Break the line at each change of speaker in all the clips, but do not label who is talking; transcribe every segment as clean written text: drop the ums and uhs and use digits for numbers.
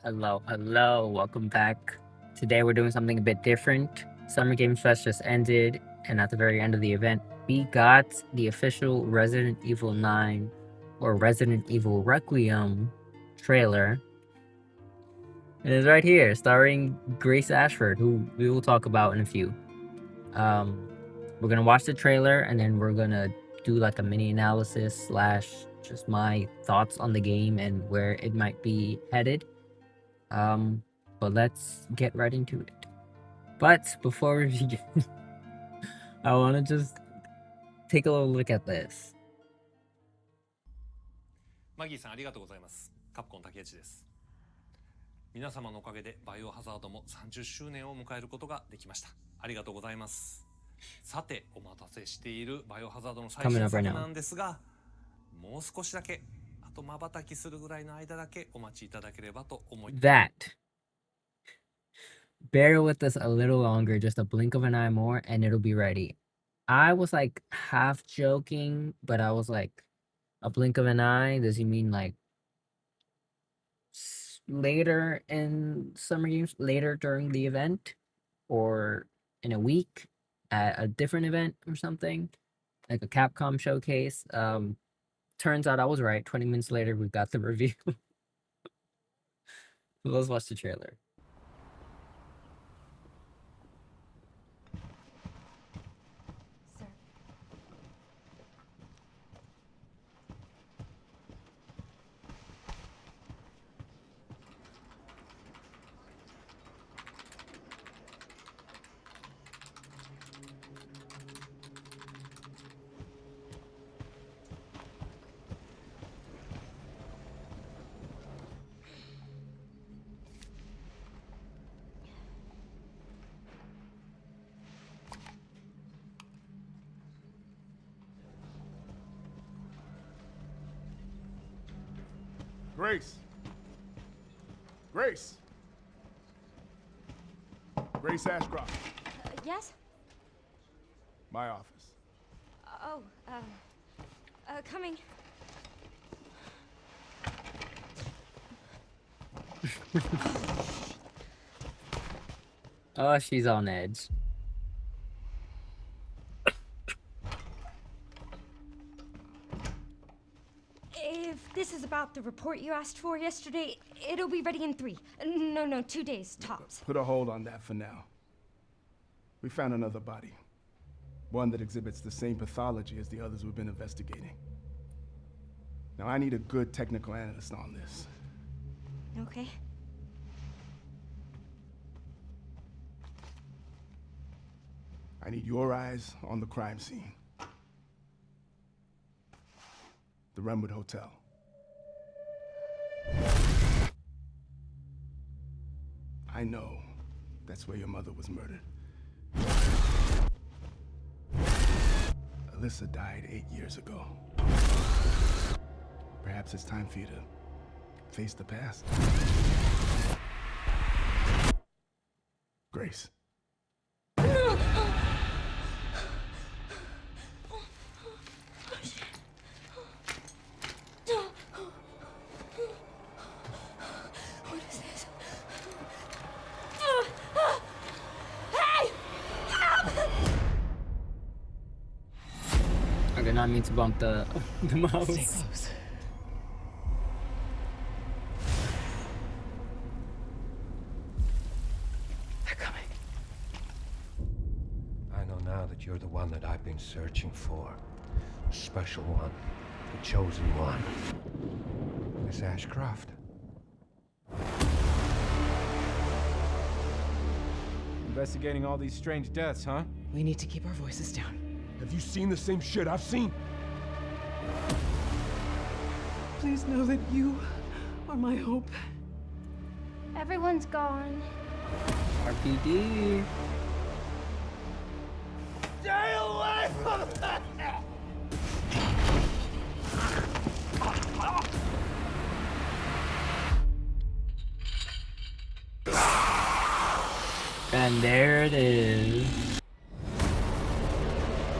Hello, welcome back. Today we're doing something a bit different. Summer Games Fest just ended, and at the very end of the event, we got the official Resident Evil 9 or Resident Evil Requiem trailer. It is right here, starring Grace Ashford, who we will talk about in a few. We're gonna watch the trailer and then we're gonna do like a mini analysis slash just my thoughts on the game and where it might be headed. But let's get right into it. But before we begin, I want to just take a little look at this.
マギーさんありがとうございます。カプコン竹内です。皆様のおかげでバイオハザードも30周年を迎えることができました。ありがとうございます。さて、お待たせしているバイオハザードの最新作なんですが、もう少しだけ、あと瞬きするぐらいの間だけお待ちいただければと思います。
That. Bear with us a little longer, just a blink of an eye more, and it'll be ready. I was like half joking, but I was like, a blink of an eye? Does he mean like later in Summer Games, later during the event, or in a week at a different event or something, like a Capcom showcase? Turns out I was right. 20 minutes later, we got the review. Let's watch the trailer.
Sir.
Grace! Grace! Grace Ashcroft.
Yes?
My office.
Oh, coming.
Oh, she's on edge.
If this is about the report you asked for yesterday, it'll be ready in 3. No, 2 days, tops.
Put a hold on that for now. We found another body. One that exhibits the same pathology as the others we've been investigating. Now, I need a good technical analyst on this.
Okay.
I need your eyes on the crime scene. The Renwood Hotel. I know that's where your mother was murdered. Alyssa died 8 years ago. Perhaps it's time for you to face the past. Grace.
What is this? Hey!
I did not mean to bump the mouse.
Stay close. They're coming.
I know now that you're the one that I've been searching for. The special one. The chosen one. Miss Ashcroft.
Investigating all these strange deaths, huh?
We need to keep our voices down.
Have you seen the same shit I've seen?
Please know that you are my hope.
Everyone's gone.
RPD.
Stay away from that!
And there it is.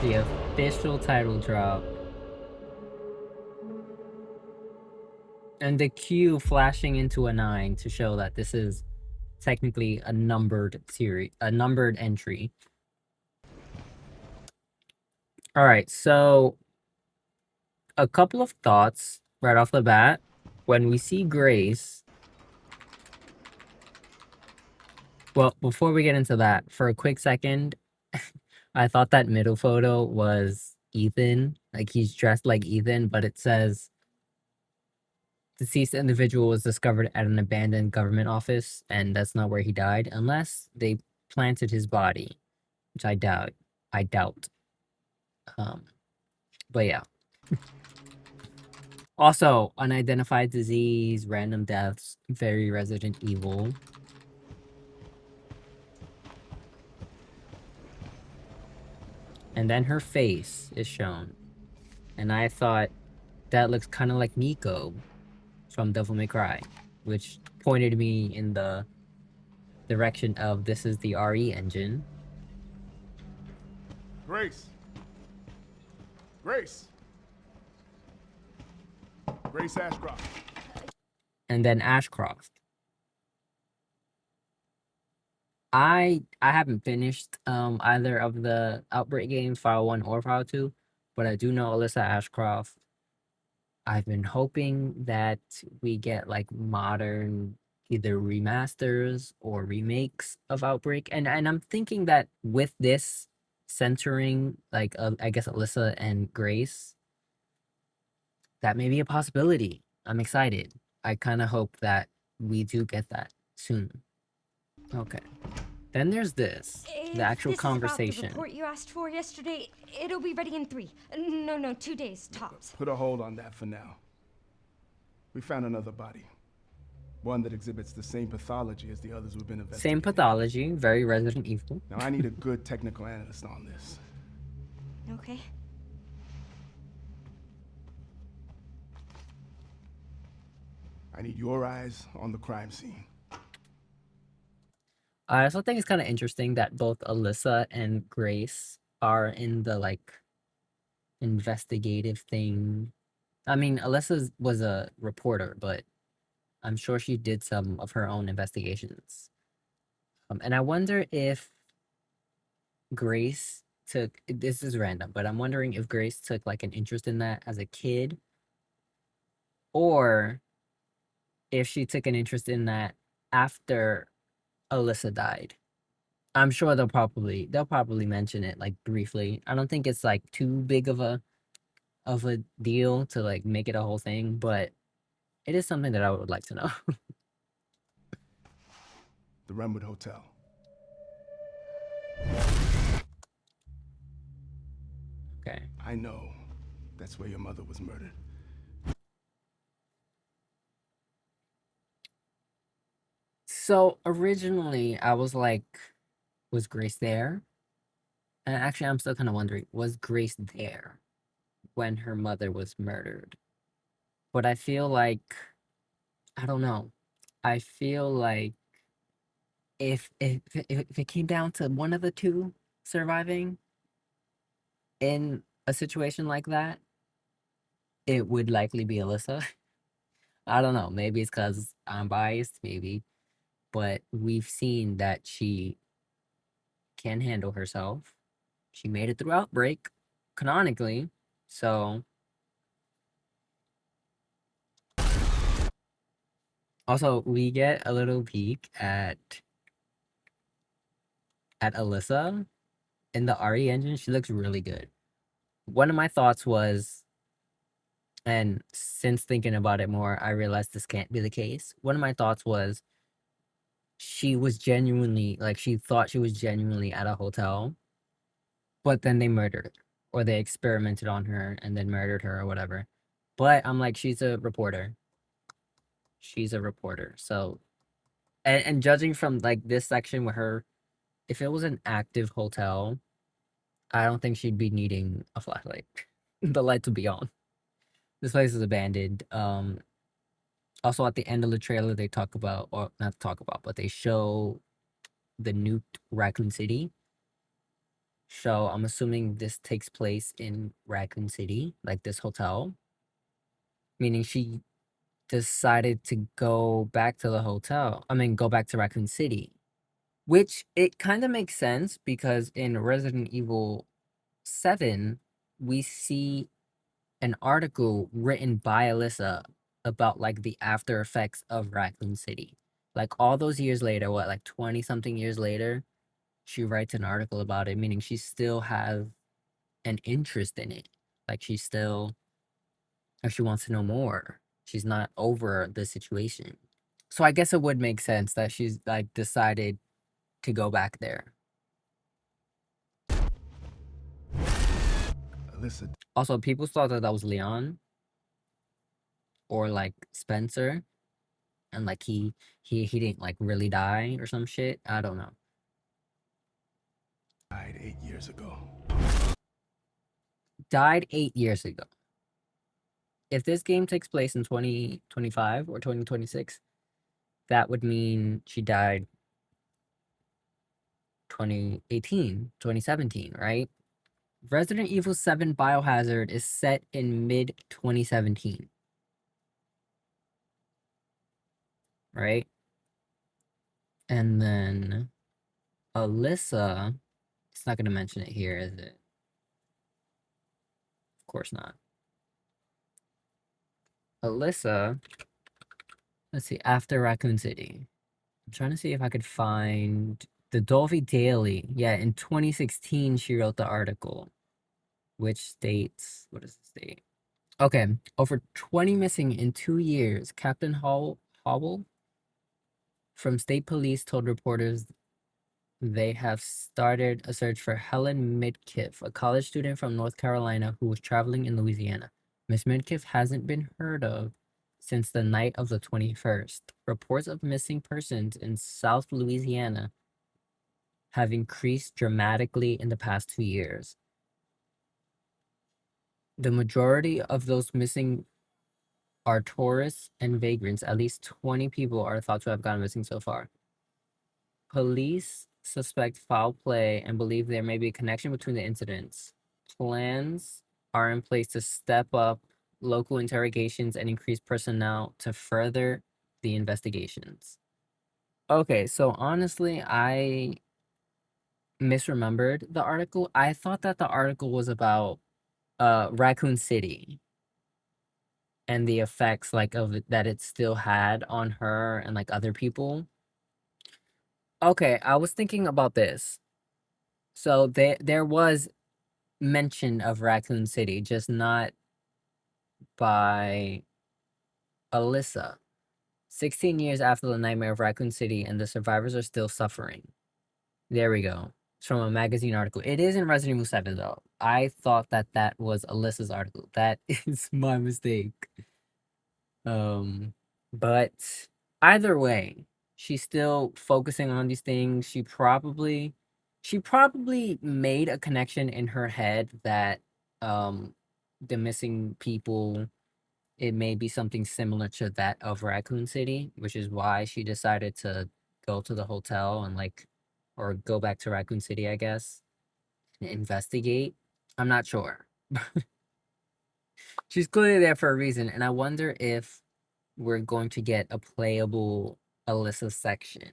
The official title drop. And the Q flashing into a 9 to show that this is technically a numbered series, a numbered entry. All right, so a couple of thoughts right off the bat. When we see Grace, well, before we get into that, for a quick second, I thought that middle photo was Ethan. Like he's dressed like Ethan, but it says deceased individual was discovered at an abandoned government office, and that's not where he died, unless they planted his body, which I doubt. I doubt. But yeah. Also, unidentified disease, random deaths, very Resident Evil. And then her face is shown. And I thought that looks kind of like Nico from Devil May Cry, which pointed me in the direction of this is the RE engine.
Grace. Grace. Grace Ashcroft.
And then Ashcroft. I haven't finished either of the Outbreak games, File 1 or File 2, but I do know Alyssa Ashcroft. I've been hoping that we get like modern either remasters or remakes of Outbreak. And I'm thinking that with this centering like I guess Alyssa and Grace, that may be a possibility. I'm excited. I kind of hope that we do get that soon. Okay. Then there's this,
If
the actual
this is about
conversation.
the report you asked for yesterday, it'll be ready in 3. No, 2 days tops.
Put a hold on that for now. We found another body. One that exhibits the same pathology as the others we've been investigating.
Same pathology, very Resident Evil.
Now I need a good technical analyst on this.
Okay.
I need your eyes on the crime scene.
I also think it's kind of interesting that both Alyssa and Grace are in the like investigative thing. I mean, Alyssa was a reporter, but I'm sure she did some of her own investigations. And I wonder if Grace took, this is random, but I'm wondering if Grace took like an interest in that as a kid, or if she took an interest in that after Alyssa died. I'm sure they'll probably mention it like briefly. I don't think it's like too big of a deal to like make it a whole thing, but it is something that I would like to know.
The Renwood Hotel.
Okay.
I know that's where your mother was murdered.
So originally I was like, was Grace there? And actually I'm still kind of wondering, was Grace there when her mother was murdered? But I feel like, I don't know. I feel like if it came down to one of the two surviving in a situation like that, it would likely be Alyssa. I don't know. Maybe it's because I'm biased, maybe. But we've seen that she can handle herself. She made it through Outbreak, canonically. So. Also, we get a little peek at Alyssa in the RE engine. She looks really good. One of my thoughts was, and since thinking about it more, I realized this can't be the case. One of my thoughts was she was genuinely, like, she thought she was genuinely at a hotel, but then they murdered her, or they experimented on her and then murdered her or whatever. But I'm like, she's a reporter. She's a reporter. So, and judging from like this section with her, if it was an active hotel, I don't think she'd be needing a flashlight. The lights would be on. This place is abandoned. Also at the end of the trailer, they talk about, or not talk about, but they show the nuked Raccoon City. So I'm assuming this takes place in Raccoon City, like this hotel. Meaning she decided to go back to the hotel. I mean, go back to Raccoon City, which it kind of makes sense because in Resident Evil 7, we see an article written by Alyssa about like the after effects of Raccoon City. Like all those years later, what, like 20 something years later, she writes an article about it, meaning she still has an interest in it. Like she still, if she wants to know more, she's not over the situation. So I guess it would make sense that she's like decided to go back there.
Alyssa,
Also, people thought that that was Leon or like Spencer, and like he didn't like really die or some shit. I don't know.
died 8 years ago.
Died 8 years ago. If this game takes place in 2025 or 2026, that would mean she died 2018, 2017, right? Resident Evil 7 Biohazard is set in mid 2017. Right? And then Alyssa, it's not going to mention it here, is it? Of course not. Alyssa, let's see, after Raccoon City. I'm trying to see if I could find the Dolphy Daily. Yeah, in 2016, she wrote the article, which states, what does it state? Okay, over 20 missing in 2 years. Captain Howell from state police told reporters they have started a search for Helen Midkiff, a college student from North Carolina who was traveling in Louisiana. Miss Midkiff hasn't been heard of since the night of the 21st. Reports of missing persons in South Louisiana have increased dramatically in the past 2 years. The majority of those missing are tourists and vagrants. At least 20 people are thought to have gone missing so far. Police suspect foul play and believe there may be a connection between the incidents. Plans are in place to step up local interrogations and increase personnel to further the investigations. Okay, so honestly, I misremembered the article. I thought that the article was about Raccoon City and the effects like of it, that it still had on her and like other people. Okay, I was thinking about this. So there was mention of Raccoon City, just not by Alyssa. 16 years after the nightmare of Raccoon City, and the survivors are still suffering. There we go. It's from a magazine article. It is in Resident Evil 7, though. I thought that that was Alyssa's article. That is my mistake. But either way, she's still focusing on these things. She probably made a connection in her head that the missing people, it may be something similar to that of Raccoon City, which is why she decided to go to the hotel and like, or go back to Raccoon City, I guess, and investigate. I'm not sure. She's clearly there for a reason, and I wonder if we're going to get a playable Alyssa section.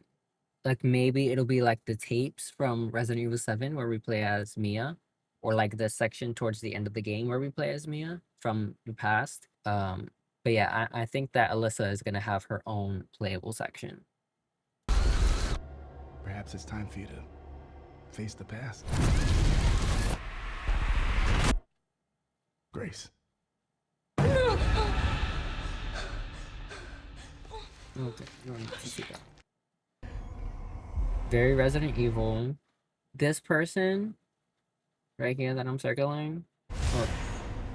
Like maybe it'll be like the tapes from Resident Evil 7 where we play as Mia, or like the section towards the end of the game where we play as Mia from the past. But yeah, I think that Alyssa is gonna have her own playable section.
Perhaps it's time for you to face the past. Grace.
Okay, you don't need to see that. Very Resident Evil. This person right here that I'm circling, or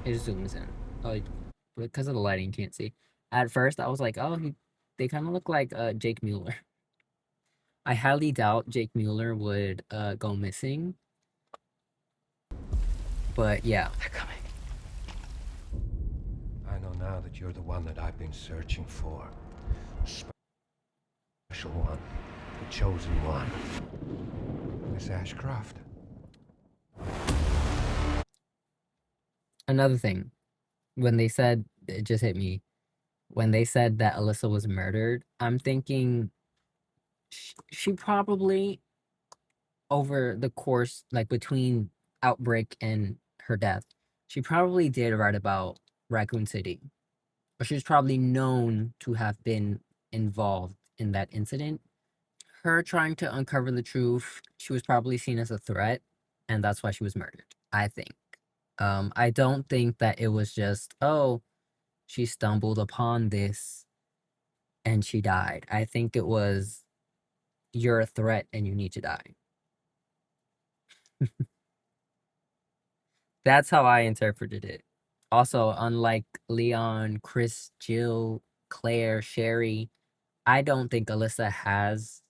it zooms in. Oh, because of the lighting, you can't see. At first, I was like, oh, they kind of look like Jake Mueller. I highly doubt Jake Mueller would go missing. But yeah.
They're coming.
I know now that you're the one that I've been searching for. Special one. The chosen one. Miss Ashcroft.
Another thing, when they said, it just hit me, when they said that Alyssa was murdered, I'm thinking she probably, over the course, like between Outbreak and her death, she probably did write about Raccoon City. Or she was probably known to have been involved in that incident. Her trying to uncover the truth, she was probably seen as a threat, and that's why she was murdered, I think. I don't think that it was just, oh, she stumbled upon this and she died. I think it was, you're a threat and you need to die. That's how I interpreted it. Also, unlike Leon, Chris, Jill, Claire, Sherry, I don't think Alyssa has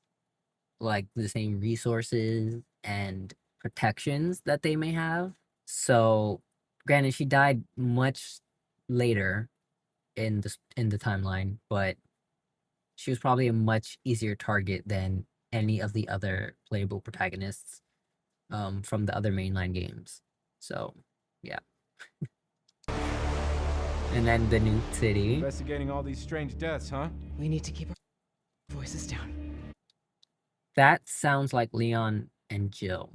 like the same resources and protections that they may have. So, granted, she died much later in the timeline, but she was probably a much easier target than any of the other playable protagonists from the other mainline games. So, yeah. And then the new city.
Investigating all these strange deaths, huh?
We need to keep our voices down.
That sounds like Leon and Jill.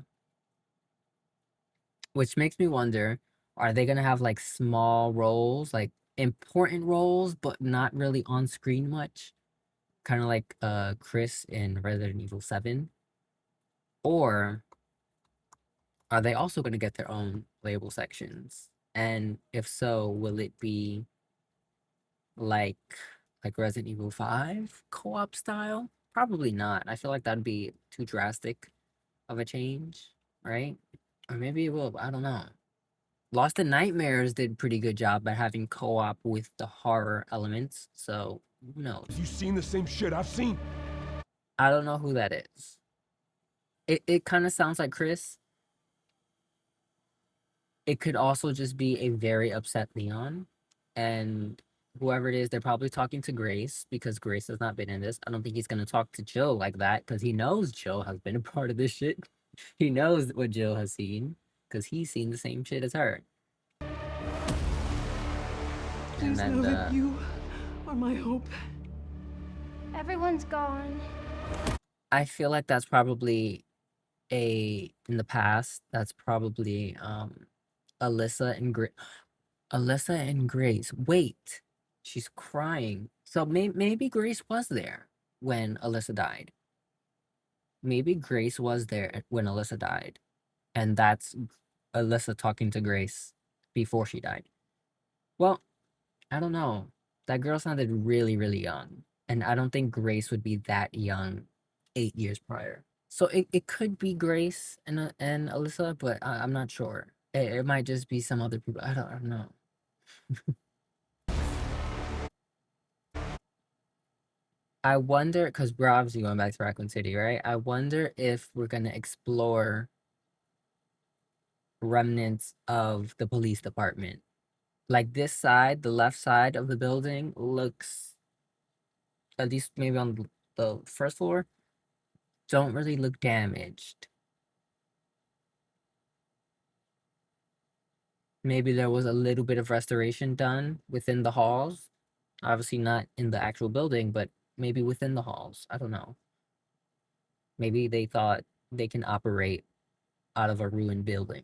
Which makes me wonder, are they gonna have like small roles, like important roles, but not really on screen much? Kind of like Chris in Resident Evil 7? Or are they also gonna get their own playable sections? And if so, will it be like Resident Evil 5 co-op style? Probably not. I feel like that'd be too drastic of a change, right? Or maybe it will, I don't know. Lost in Nightmares did pretty good job at having co-op with the horror elements, so who knows?
You seen the same shit I've seen?
I don't know who that is. It kind of sounds like Chris. It could also just be a very upset Leon, and whoever it is, they're probably talking to Grace because Grace has not been in this. I don't think he's gonna talk to Jill like that because he knows Jill has been a part of this shit. He knows what Jill has seen because he's seen the same shit as her.
Please know that you are my hope.
Everyone's gone.
I feel like that's probably in the past, that's probably Alyssa and Grace. Wait, she's crying. So maybe Grace was there when Alyssa died. Maybe Grace was there when Alyssa died, and that's Alyssa talking to Grace before she died. Well, I don't know. That girl sounded really, really young, and I don't think Grace would be that young 8 years prior. So it could be Grace and Alyssa, but I'm not sure. It might just be some other people. I don't know. I wonder, because we're obviously going back to Raccoon City, right? I wonder if we're going to explore remnants of the police department. Like this side, the left side of the building looks, at least maybe on the first floor, don't really look damaged. Maybe there was a little bit of restoration done within the halls. Obviously not in the actual building, but maybe within the halls. I don't know. Maybe they thought they can operate out of a ruined building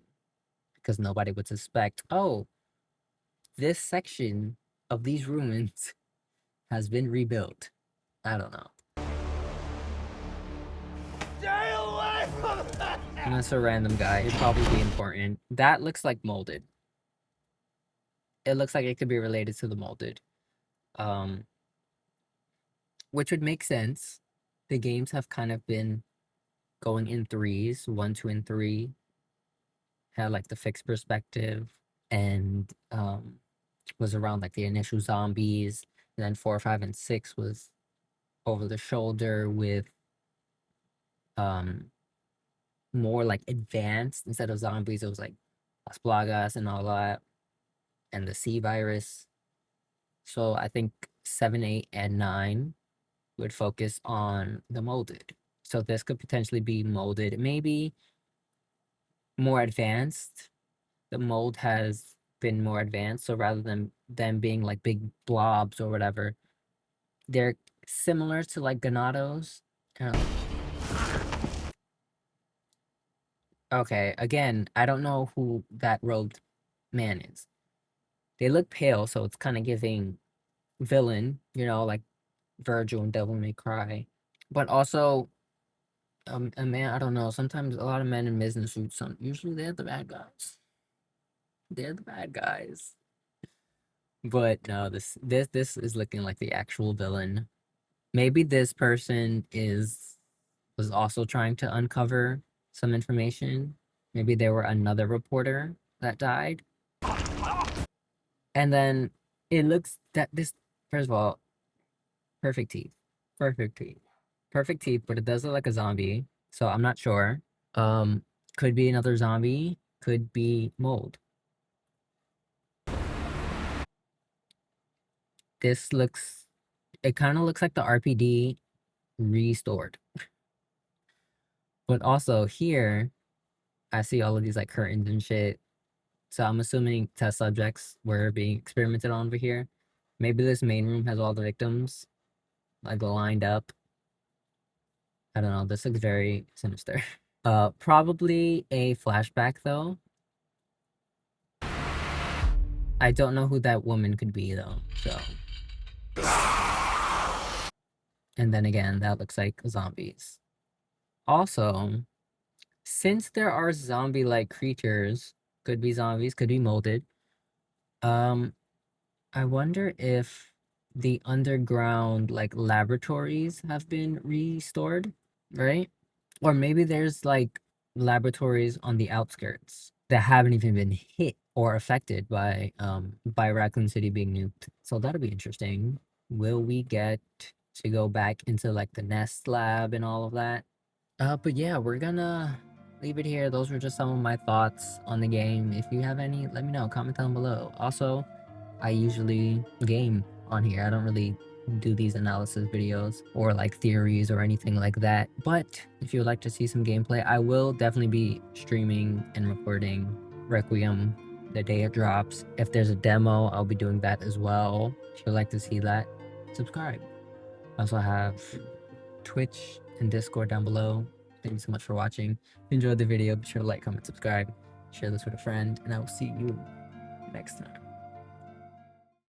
because nobody would suspect, oh, this section of these ruins has been rebuilt. I don't know.
Stay away from that!
And that's a random guy. It'd probably be important. That looks like molded. It looks like it could be related to the molded. Which would make sense. The games have kind of been going in threes. 1, 2, and 3 had like the fixed perspective and was around like the initial zombies. And then 4, 5, and 6 was over the shoulder with more like advanced. Instead of zombies, it was like Las Plagas and all that, and the C virus. So I think 7, 8, and 9 would focus on the molded. So this could potentially be molded, maybe more advanced. The mold has been more advanced, so rather than them being like big blobs or whatever. They're similar to like Ganados. Okay, again, I don't know who that robed man is. They look pale, so it's kind of giving villain, like Virgil and Devil May Cry. But also, a man, I don't know. Sometimes a lot of men in business suits, usually they're the bad guys. They're the bad guys. But no, this is looking like the actual villain. Maybe this person was also trying to uncover some information. Maybe they were another reporter that died. And then it looks that this, first of all, perfect teeth. Perfect teeth. Perfect teeth, but it does look like a zombie. So I'm not sure. Could be another zombie, could be mold. It kind of looks like the RPD restored. But also here, I see all of these like curtains and shit. So I'm assuming test subjects were being experimented on over here. Maybe this main room has all the victims like lined up. I don't know. This looks very sinister. Probably a flashback though. I don't know who that woman could be though. So, and then again, that looks like zombies. Also, since there are zombie-like creatures, could be zombies, could be molded. I wonder if the underground like laboratories have been restored, right? Or maybe there's like laboratories on the outskirts that haven't even been hit or affected by Raccoon City being nuked. So that'll be interesting. Will we get to go back into like the Nest lab and all of that? But yeah, we're gonna leave it here. Those were just some of my thoughts on the game. If you have any, let me know. Comment down below. Also, I usually game on here. I don't really do these analysis videos or like theories or anything like that. But if you would like to see some gameplay, I will definitely be streaming and recording Requiem the day it drops. If there's a demo, I'll be doing that as well. If you'd like to see that, subscribe. I also have Twitch and Discord down below. Thank you so much for watching. If you enjoyed the video, be sure to like, comment, subscribe, share this with a friend, and I will see you next time.